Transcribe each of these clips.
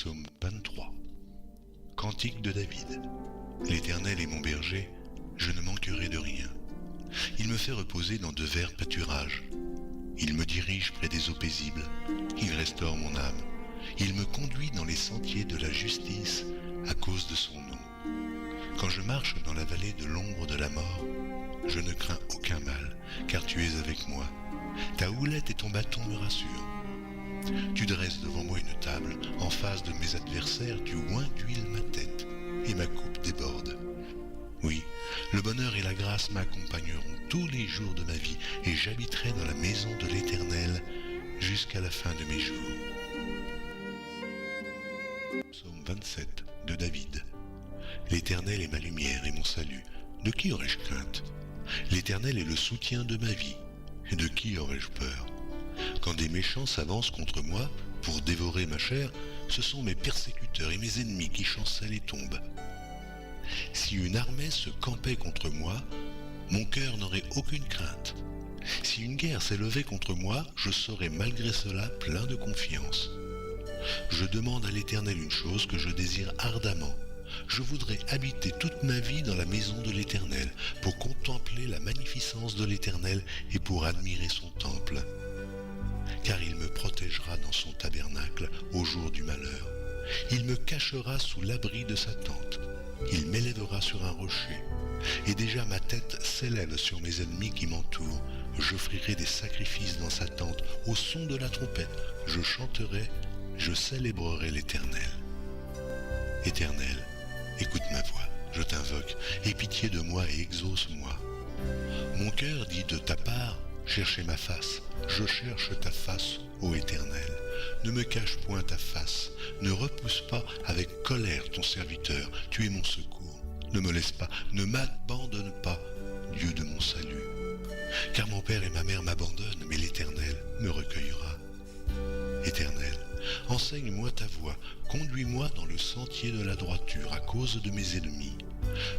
Psaume 23. Cantique de David. L'Éternel est mon berger, je ne manquerai de rien. Il me fait reposer dans de verts pâturages. Il me dirige près des eaux paisibles. Il restaure mon âme. Il me conduit dans les sentiers de la justice à cause de son nom. Quand je marche dans la vallée de l'ombre de la mort, je ne crains aucun mal, car tu es avec moi. Ta houlette et ton bâton me rassurent. Tu dresses devant moi une table, en face de mes adversaires, tu oins d'huile ma tête, et ma coupe déborde. Oui, le bonheur et la grâce m'accompagneront tous les jours de ma vie, et j'habiterai dans la maison de l'Éternel jusqu'à la fin de mes jours. Psaume 27 de David. L'Éternel est ma lumière et mon salut. De qui aurais-je crainte? L'Éternel est le soutien de ma vie. Et de qui aurais-je peur? Quand des méchants s'avancent contre moi pour dévorer ma chair, ce sont mes persécuteurs et mes ennemis qui chancellent et tombent. Si une armée se campait contre moi, mon cœur n'aurait aucune crainte. Si une guerre s'élevait contre moi, je serais malgré cela plein de confiance. Je demande à l'Éternel une chose que je désire ardemment. Je voudrais habiter toute ma vie dans la maison de l'Éternel, pour contempler la magnificence de l'Éternel et pour admirer son temple. Car il me protégera dans son tabernacle au jour du malheur. Il me cachera sous l'abri de sa tente. Il m'élèvera sur un rocher. Et déjà ma tête s'élève sur mes ennemis qui m'entourent. J'offrirai des sacrifices dans sa tente. Au son de la trompette, je chanterai, je célébrerai l'Éternel. Éternel, écoute ma voix, je t'invoque, aie pitié de moi et exauce-moi. Mon cœur dit de ta part, cherchez ma face, je cherche ta face, ô Éternel. Ne me cache point ta face, ne repousse pas avec colère ton serviteur, tu es mon secours. Ne me laisse pas, ne m'abandonne pas, Dieu de mon salut. Car mon père et ma mère m'abandonnent, mais l'Éternel me recueillera. Éternel, enseigne-moi ta voie, conduis-moi dans le sentier de la droiture à cause de mes ennemis.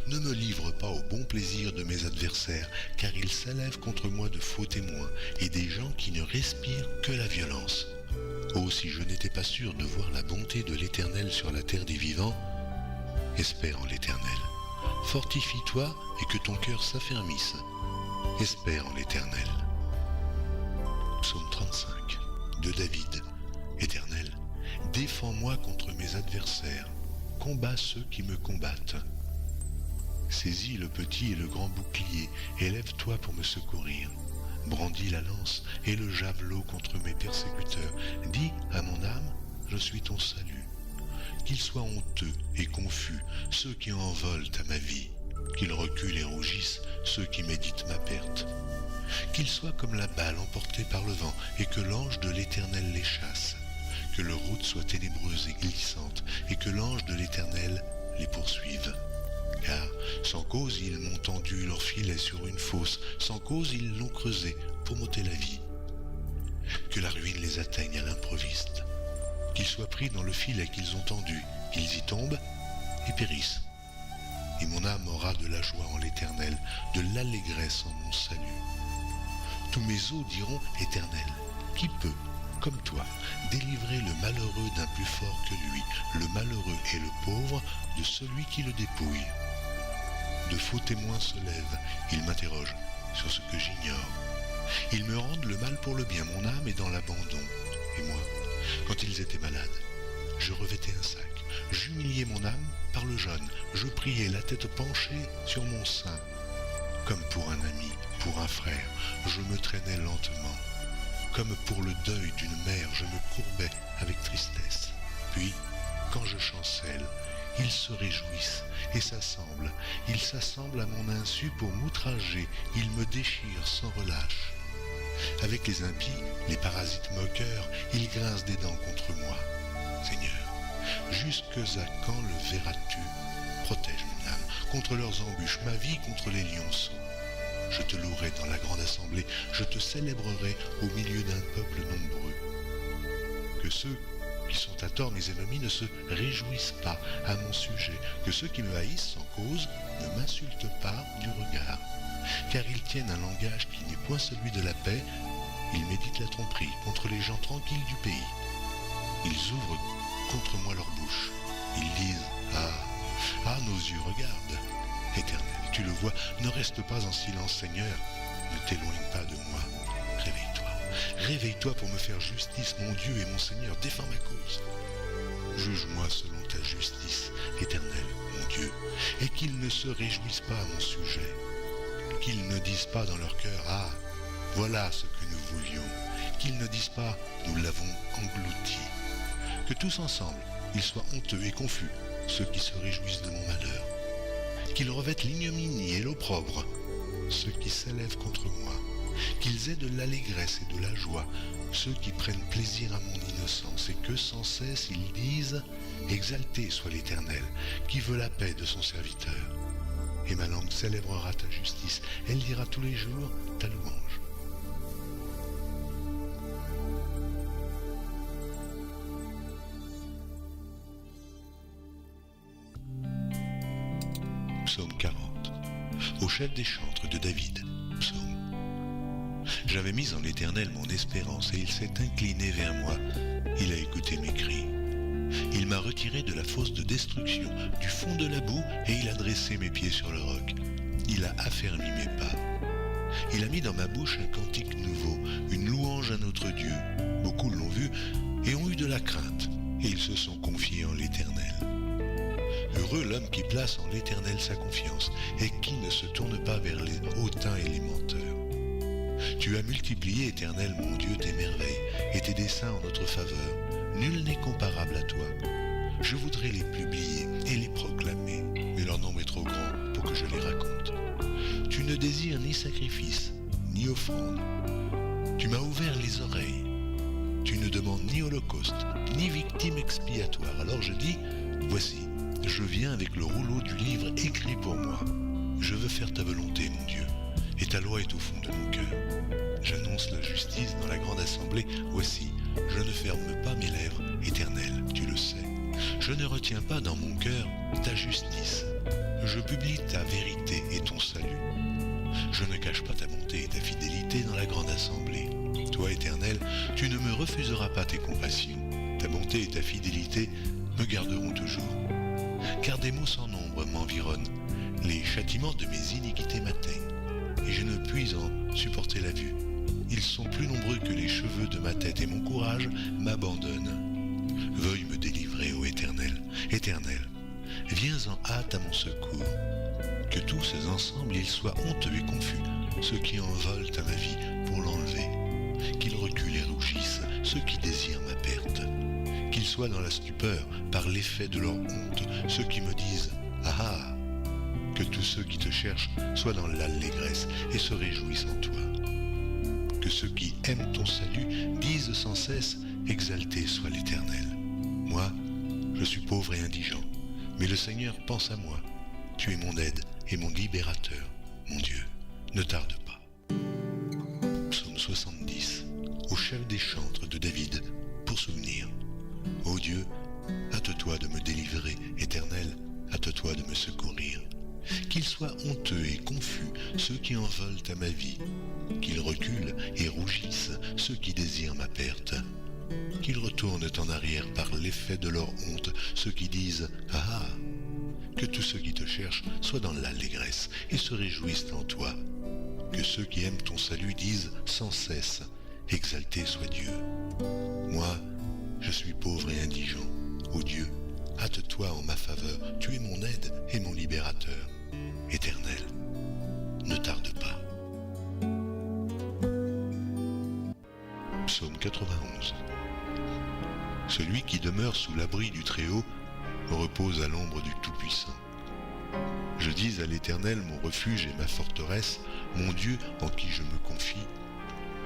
Ne me livre pas au bon plaisir de mes adversaires, car ils s'élèvent contre moi de faux témoins et des gens qui ne respirent que la violence. Oh, si je n'étais pas sûr de voir la bonté de l'Éternel sur la terre des vivants, espère en l'Éternel. Fortifie-toi et que ton cœur s'affermisse. Espère en l'Éternel. Psaume 35 de David. Éternel, défends-moi contre mes adversaires, combats ceux qui me combattent. Saisis le petit et le grand bouclier, élève-toi pour me secourir. Brandis la lance et le javelot contre mes persécuteurs. Dis à mon âme, je suis ton salut. Qu'ils soient honteux et confus, ceux qui en volent à ma vie. Qu'ils reculent et rougissent, ceux qui méditent ma perte. Qu'ils soient comme la balle emportée par le vent, et que l'ange de l'Éternel les chasse. Que leur route soit ténébreuse et glissante, et que l'ange de l'Éternel les poursuive. Car sans cause ils m'ont tendu leur filet sur une fosse, sans cause ils l'ont creusé pour m'ôter la vie. Que la ruine les atteigne à l'improviste. Qu'ils soient pris dans le filet qu'ils ont tendu, qu'ils y tombent et périssent. Et mon âme aura de la joie en l'Éternel, de l'allégresse en mon salut. Tous mes os diront, Éternel, qui peut, comme toi, délivrer le malheureux d'un plus fort que lui, le malheureux et le pauvre de celui qui le dépouille. De faux témoins se lèvent, ils m'interrogent sur ce que j'ignore. Ils me rendent le mal pour le bien, mon âme est dans l'abandon. Et moi, quand ils étaient malades, je revêtais un sac, j'humiliais mon âme par le jeûne, je priais la tête penchée sur mon sein. Comme pour un ami, pour un frère, je me traînais lentement. Comme pour le deuil d'une mère, je me courbais avec tristesse. Puis, quand je chancelle, ils se réjouissent et s'assemblent. Ils s'assemblent à mon insu pour m'outrager. Ils me déchirent sans relâche. Avec les impies, les parasites moqueurs, ils grincent des dents contre moi. Seigneur, jusque à quand le verras-tu? Protège mon âme contre leurs embûches, ma vie contre les lionceaux. Je te louerai dans la grande assemblée, je te célébrerai au milieu d'un peuple nombreux. Que ceux qui sont à tort mes ennemis ne se réjouissent pas à mon sujet, que ceux qui me haïssent sans cause ne m'insultent pas du regard. Car ils tiennent un langage qui n'est point celui de la paix, ils méditent la tromperie contre les gens tranquilles du pays. Ils ouvrent contre moi leur bouche. Ils disent, ah, nos yeux regardent. Éternel, tu le vois, ne reste pas en silence, Seigneur. Ne t'éloigne pas de moi. Réveille-toi. Réveille-toi pour me faire justice, mon Dieu et mon Seigneur. Défends ma cause. Juge-moi selon ta justice, Éternel, mon Dieu, et qu'ils ne se réjouissent pas à mon sujet. Qu'ils ne disent pas dans leur cœur, ah, voilà ce que nous voulions. Qu'ils ne disent pas, nous l'avons englouti. Que tous ensemble, ils soient honteux et confus, ceux qui se réjouissent de mon malheur. Qu'ils revêtent l'ignominie et l'opprobre, ceux qui s'élèvent contre moi. Qu'ils aient de l'allégresse et de la joie, ceux qui prennent plaisir à mon innocence, et que sans cesse ils disent, exalté soit l'Éternel, qui veut la paix de son serviteur. Et ma langue célébrera ta justice, elle dira tous les jours ta louange. Psaume 40. Au chef des chantres de David. Psaume. J'avais mis en l'Éternel mon espérance, et il s'est incliné vers moi. Il a écouté mes cris. Il m'a retiré de la fosse de destruction, du fond de la boue, et il a dressé mes pieds sur le roc. Il a affermi mes pas. Il a mis dans ma bouche un cantique nouveau, une louange à notre Dieu. Beaucoup l'ont vu et ont eu de la crainte, et ils se sont confiés en l'Éternel. Heureux l'homme qui place en l'Éternel sa confiance, et qui ne se tourne pas vers les hautains et les menteurs. Tu as multiplié, Éternel, mon Dieu, tes merveilles, et tes desseins en notre faveur. Nul n'est comparable à toi. Je voudrais les publier et les proclamer, mais leur nombre est trop grand pour que je les raconte. Tu ne désires ni sacrifice, ni offrande. Tu m'as ouvert les oreilles. Tu ne demandes ni holocauste, ni victime expiatoire. Alors je dis, voici, je viens avec le rouleau du livre écrit pour moi. Je veux faire ta volonté, mon Dieu, et ta loi est au fond de mon cœur. J'annonce la justice dans la grande assemblée. Voici, je ne ferme pas mes lèvres, Éternel, tu le sais. Je ne retiens pas dans mon cœur ta justice. Je publie ta vérité et ton salut. Je ne cache pas ta bonté et ta fidélité dans la grande assemblée. Toi, Éternel, tu ne me refuseras pas tes compassions. Ta bonté et ta fidélité me garderont toujours. Car des maux sans nombre m'environnent. Les châtiments de mes iniquités m'atteignent. Et je ne puis en supporter la vue. Ils sont plus nombreux que les cheveux de ma tête et mon courage m'abandonne. Veuille me délivrer, ô Éternel. Éternel, viens en hâte à mon secours. Que tous ensemble ils soient honteux et confus, ceux qui en veulent à ma vie pour l'enlever. Qu'ils reculent et rougissent, ceux qui désirent ma perte. Qu'ils soient dans la stupeur par l'effet de leur honte, ceux qui me disent « Ah ah !» Que tous ceux qui te cherchent soient dans l'allégresse et se réjouissent en toi. Que ceux qui aiment ton salut disent sans cesse « Exalté soit l'Éternel ». Moi, je suis pauvre et indigent, mais le Seigneur pense à moi. Tu es mon aide et mon libérateur, mon Dieu, ne tarde pas. Psaume 70, au chef des chantres de David, pour souvenir. Ô Dieu, hâte-toi de me délivrer, Éternel, hâte-toi de me secourir. Qu'ils soient honteux et confus, ceux qui en veulent à ma vie. Qu'ils reculent et rougissent, ceux qui désirent ma perte. Qu'ils retournent en arrière par l'effet de leur honte, ceux qui disent « Ah ah !» Que tous ceux qui te cherchent soient dans l'allégresse et se réjouissent en toi. Que ceux qui aiment ton salut disent sans cesse « Exalté soit Dieu ». Moi, je suis pauvre et indigent. Ô Dieu, hâte-toi en ma faveur, tu es mon aide et mon libérateur. Éternel, ne tarde pas. Psaume 91. Celui qui demeure sous l'abri du Très-Haut repose à l'ombre du Tout-Puissant. Je dis à l'Éternel mon refuge et ma forteresse, mon Dieu en qui je me confie,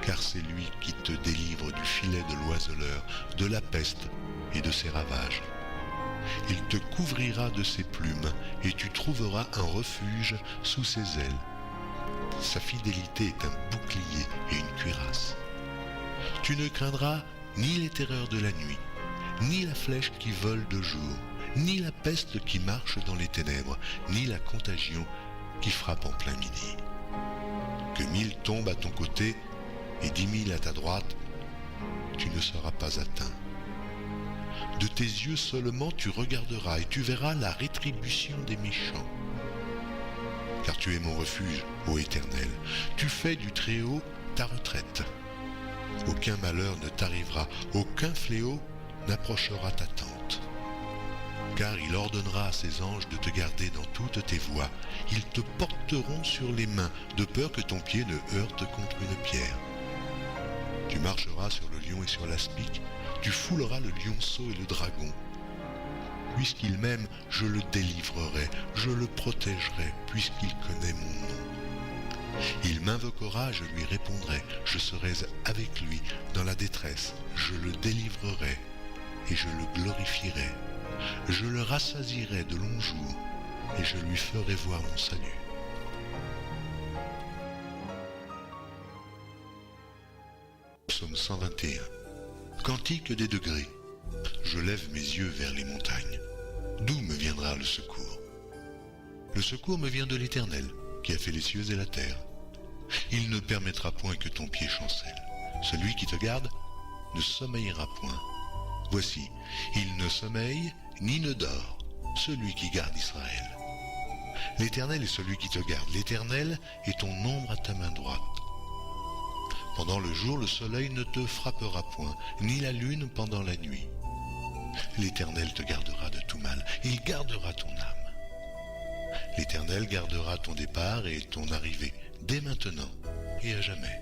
car c'est lui qui te délivre du filet de l'oiseleur, de la peste et de ses ravages. Il te couvrira de ses plumes, et tu trouveras un refuge sous ses ailes. Sa fidélité est un bouclier et une cuirasse. Tu ne craindras ni les terreurs de la nuit, ni la flèche qui vole de jour, ni la peste qui marche dans les ténèbres, ni la contagion qui frappe en plein midi. Que 1000 tombent à ton côté et 10 000 à ta droite, tu ne seras pas atteint. De tes yeux seulement tu regarderas et tu verras la rétribution des méchants. Car tu es mon refuge, ô Éternel, tu fais du Très-Haut ta retraite. Aucun malheur ne t'arrivera, aucun fléau n'approchera ta tente. Car il ordonnera à ses anges de te garder dans toutes tes voies. Ils te porteront sur les mains, de peur que ton pied ne heurte contre une pierre. Tu marcheras sur le lion et sur l'aspic, tu fouleras le lionceau et le dragon. Puisqu'il m'aime, je le délivrerai, je le protégerai, puisqu'il connaît mon nom. Il m'invoquera, je lui répondrai, je serai avec lui dans la détresse, je le délivrerai et je le glorifierai. Je le rassasierai de longs jours et je lui ferai voir mon salut. Psaume 121. Cantique des degrés. Je lève mes yeux vers les montagnes. D'où me viendra le secours? Le secours me vient de l'Éternel, qui a fait les cieux et la terre. Il ne permettra point que ton pied chancelle. Celui qui te garde ne sommeillera point. Voici, il ne sommeille ni ne dort, celui qui garde Israël. L'Éternel est celui qui te garde. L'Éternel est ton ombre à ta main droite. Pendant le jour, le soleil ne te frappera point, ni la lune pendant la nuit. L'Éternel te gardera de tout mal, il gardera ton âme. L'Éternel gardera ton départ et ton arrivée, dès maintenant et à jamais.